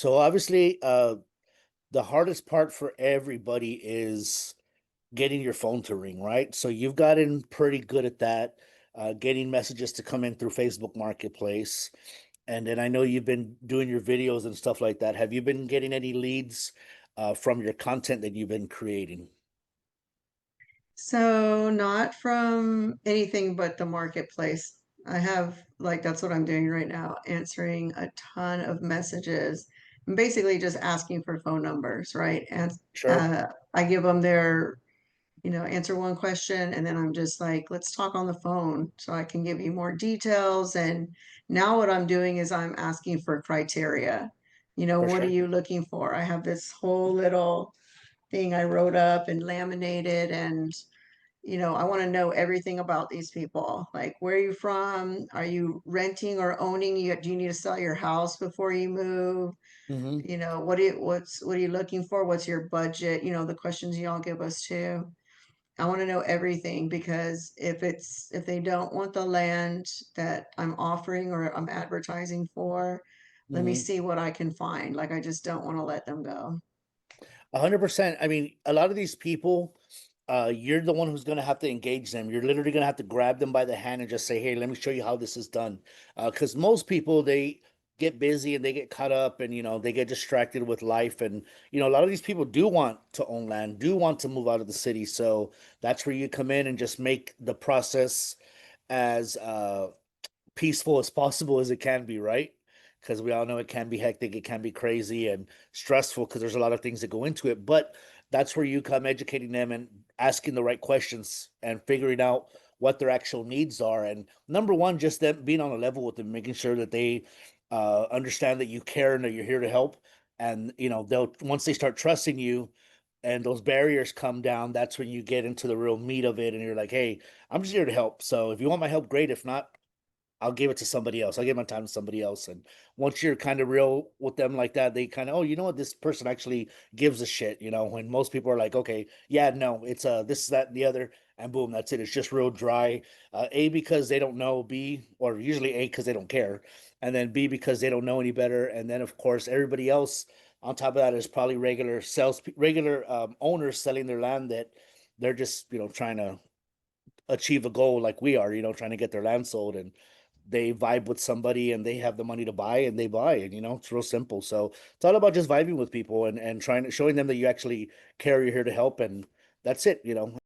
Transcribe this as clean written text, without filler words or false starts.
So obviously, the hardest part for everybody is getting your phone to ring, right? So you've gotten pretty good at that, getting messages to come in through Facebook Marketplace. And then I know you've been doing your videos and stuff like that. Have you been getting any leads from your content that you've been creating? So not from anything but the marketplace. I have like that's what I'm doing right now, answering a ton of messages. I'm basically just asking for phone numbers, right? And Sure. I give them their, answer one question, and then I'm just like, let's talk on the phone so I can give you more details. And now what I'm doing is I'm asking for criteria. For What are sure. you looking for? I have this whole little thing I wrote up and laminated, and I want to know everything about these people. Like, where are you from? Are you renting or owning? Do you need to sell your house before you move? Hmm. What are you looking for? What's your budget? The questions y'all give us too. I want to know everything, because if they don't want the land that I'm offering or I'm advertising for, let me Hmm. see what I can find. Like, I just don't want to let them go. 100%. I mean, a lot of these people, you're the one who's going to have to engage them. You're literally going to have to grab them by the hand and just say, "Hey, let me show you how this is done." Because most people, they get busy and they get caught up, and they get distracted with life. And a lot of these people do want to own land, do want to move out of the city. So that's where you come in and just make the process as peaceful as possible as it can be, right? Because we all know it can be hectic, it can be crazy and stressful because there's a lot of things that go into it. But that's where you come educating them and asking the right questions and figuring out what their actual needs are. And number one, just them being on a level with them, making sure that they understand that you care and that you're here to help. And they'll once they start trusting you and those barriers come down, that's when you get into the real meat of it. And you're like, hey, I'm just here to help. So if you want my help, great. If not, I'll give it to somebody else. I'll give my time to somebody else. And once you're kind of real with them like that, they kind of, oh, you know what, this person actually gives a shit. When most people are like, okay, yeah, no, it's this, that, and the other, and boom, that's it. It's just real dry. A, because they don't know, B, or usually A, because they don't care, and then B, because they don't know any better. And then of course everybody else on top of that is probably regular owners selling their land that they're just trying to achieve a goal like we are, trying to get their land sold, and they vibe with somebody and they have the money to buy and they buy, and it's real simple. So it's all about just vibing with people and trying to showing them that you actually care, you're here to help, and that's it.